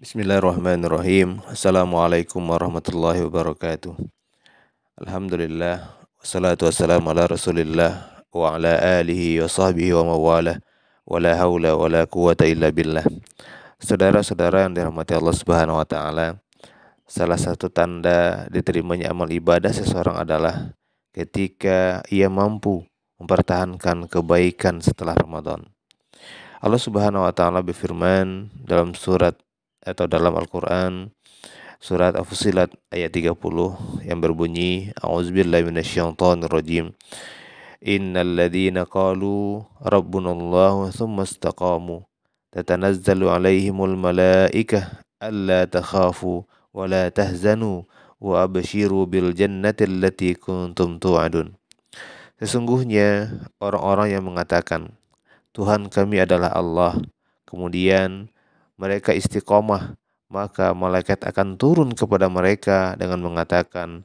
Bismillahirrahmanirrahim. Assalamualaikum warahmatullahi wabarakatuh. Alhamdulillah. Wassalatu wassalamu ala rasulillah wa ala alihi wa sahbihi wa mawalah. Wa la hawla wa la quwata illa billah. Saudara-saudara yang dirahmati Allah Subhanahu wa taala, salah satu tanda diterimanya amal ibadah seseorang adalah ketika ia mampu mempertahankan kebaikan setelah Ramadan. Allah Subhanahu wa taala berfirman dalam dalam Al-Qur'an surat Al-Fussilat ayat 30 yang berbunyi A'udzubillahi minasyaitonirrajim. Innal ladzina qalu rabbunallahu tsumma istaqamu tatanazzalu 'alaihimul malaikah alla takhafu wa la tahzanu wa abshiru bil jannati allati kuntum tu'adun. Sesungguhnya orang-orang yang mengatakan Tuhan kami adalah Allah, kemudian mereka istiqomah, maka malaikat akan turun kepada mereka dengan mengatakan,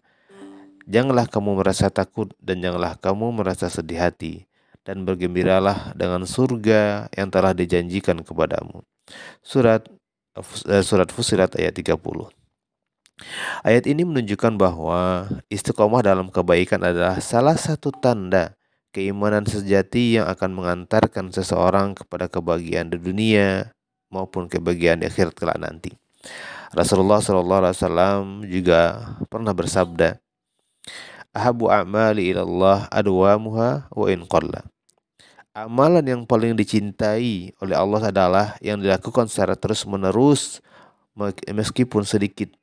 janganlah kamu merasa takut dan janganlah kamu merasa sedih hati, dan bergembiralah dengan surga yang telah dijanjikan kepadamu. Surat Fussilat ayat 30. Ayat ini menunjukkan bahwa istiqomah dalam kebaikan adalah salah satu tanda keimanan sejati yang akan mengantarkan seseorang kepada kebahagiaan di dunia maupun kebahagiaan di akhirat kelak nanti. Rasulullah SAW juga pernah bersabda, "Ahabu a'mali ilallah adwamuha wa in qalla." Amalan yang paling dicintai oleh Allah adalah yang dilakukan secara terus-menerus meskipun sedikit.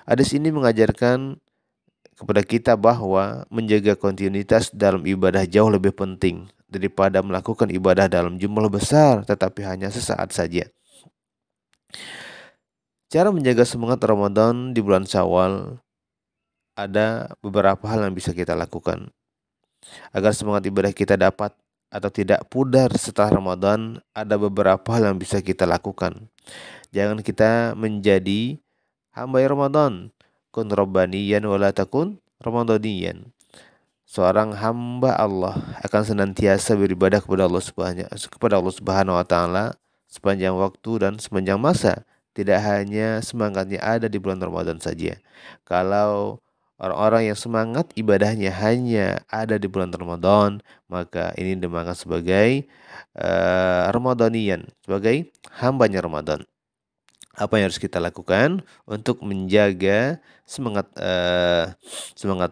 Hadis ini mengajarkan kepada kita bahwa menjaga kontinuitas dalam ibadah jauh lebih penting daripada melakukan ibadah dalam jumlah besar tetapi hanya sesaat saja. Cara menjaga semangat Ramadan di bulan Syawal, ada beberapa hal yang bisa kita lakukan. Agar semangat ibadah kita dapat atau tidak pudar setelah Ramadan, ada beberapa hal yang bisa kita lakukan. Jangan kita menjadi hamba Ramadan. Kun rabbaniyan wala takun ramadaniyan. Seorang hamba Allah akan senantiasa beribadah kepada Allah Subhanahu wa taala sepanjang waktu dan sepanjang masa. Tidak hanya semangatnya ada di bulan Ramadan saja. Kalau orang-orang yang semangat ibadahnya hanya ada di bulan Ramadan, maka ini dinamakan sebagai Ramadaniyan, sebagai hambanya Ramadan. Apa yang harus kita lakukan untuk menjaga semangat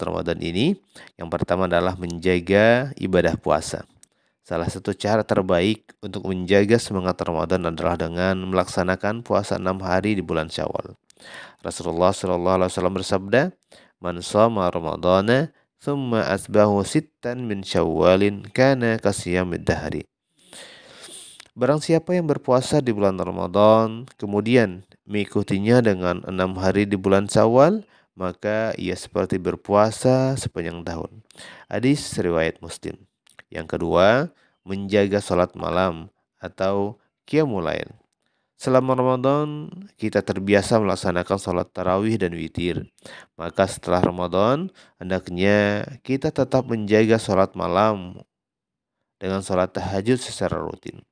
Ramadan ini? Yang pertama adalah menjaga ibadah puasa. Salah satu cara terbaik untuk menjaga semangat Ramadan adalah dengan melaksanakan puasa 6 hari di bulan Syawal. Rasulullah SAW bersabda, "Man shoma Ramadana thumma asbahu sittan min Syawalin kana kasiyamid dahri." Barang siapa yang berpuasa di bulan Ramadan, kemudian mengikutinya dengan 6 hari di bulan Syawal, maka ia seperti berpuasa sepanjang tahun. Hadis riwayat Muslim. Yang kedua, menjaga salat malam atau qiyamul lail. Selama Ramadan, kita terbiasa melaksanakan salat tarawih dan witir. Maka setelah Ramadan, hendaknya kita tetap menjaga salat malam dengan salat tahajud secara rutin.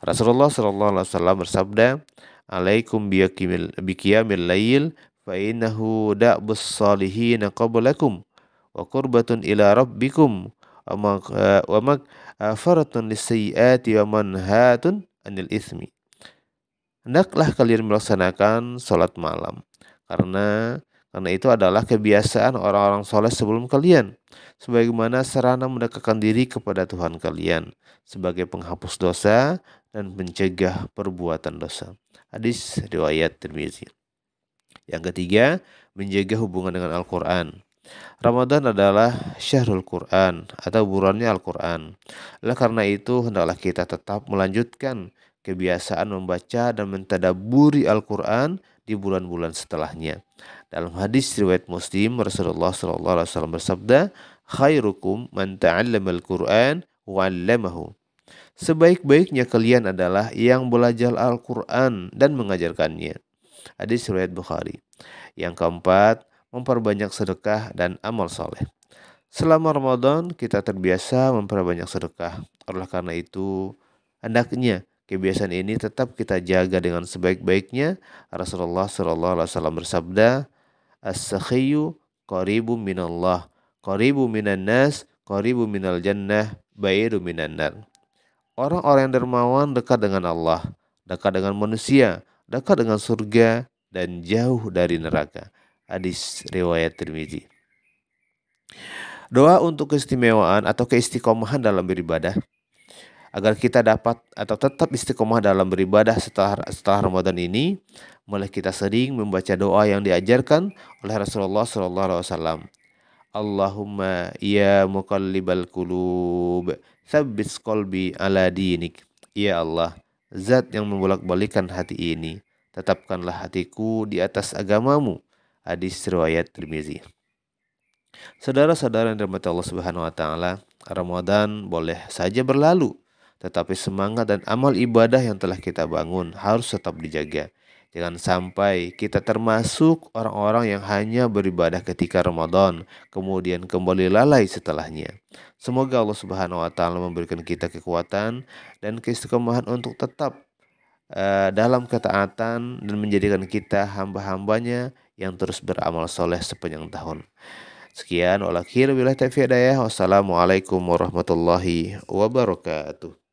Rasulullah SAW bersabda, "Alaikum biqiyamil lail fa innahu da'bus salihin qablakum wa qurbatun ila rabbikum wa magfaratun lisayyiati wa manhatun anil itsmi." Hendaklah kalian melaksanakan salat malam karena itu adalah kebiasaan orang-orang soleh sebelum kalian, sebagaimana sarana mendekatkan diri kepada Tuhan kalian sebagai penghapus dosa dan mencegah perbuatan dosa. Hadis riwayat Tirmizi. Yang ketiga, menjaga hubungan dengan Al-Quran. Ramadan adalah syahrul Quran atau bulannya Al-Quran. Oleh karena itu, hendaklah kita tetap melanjutkan kebiasaan membaca dan mentadabburi Al-Quran di bulan-bulan setelahnya. Dalam hadis riwayat Muslim, Rasulullah SAW bersabda, "Khairukum man ta'allama al-Quran wa 'allamahu." Sebaik-baiknya kalian adalah yang belajar Al-Quran dan mengajarkannya. Hadis riwayat Bukhari. Yang keempat, memperbanyak sedekah dan amal soleh. Selama Ramadan kita terbiasa memperbanyak sedekah. Oleh karena itu, hendaknya Kebiasaan ini tetap kita jaga dengan sebaik-baiknya. Rasulullah Shallallahu Alaihi Wasallam bersabda, "As-sakhiyu qaribu minallah, qaribu minan nas, qaribu minal jannah, baidu minan nar." Orang-orang yang dermawan dekat dengan Allah, dekat dengan manusia, dekat dengan surga, dan jauh dari neraka. Hadis riwayat Tirmizi. Doa untuk keistimewaan atau keistiqomahan dalam beribadah agar kita dapat atau tetap istiqomah dalam beribadah setelah Ramadan ini, mulai kita sering membaca doa yang diajarkan oleh Rasulullah SAW. Allahumma ya muqallibal qulub, tsabbit qalbi ala dinik. Ya Allah, zat yang membolak-balikan hati ini, tetapkanlah hatiku di atas agamamu. Hadis riwayat Tirmizi. Saudara-saudara yang dirahmati Allah Subhanahu wa taala, Ramadan boleh saja berlalu, tetapi semangat dan amal ibadah yang telah kita bangun harus tetap dijaga. Jangan sampai kita termasuk orang-orang yang hanya beribadah ketika Ramadan, kemudian kembali lalai setelahnya. Semoga Allah Subhanahu wa taala memberikan kita kekuatan dan keistiqomahan untuk tetap dalam ketaatan dan menjadikan kita hamba-hambanya yang terus beramal soleh sepanjang tahun. Sekian, wallahualam, wassalamualaikum warahmatullahi wabarakatuh.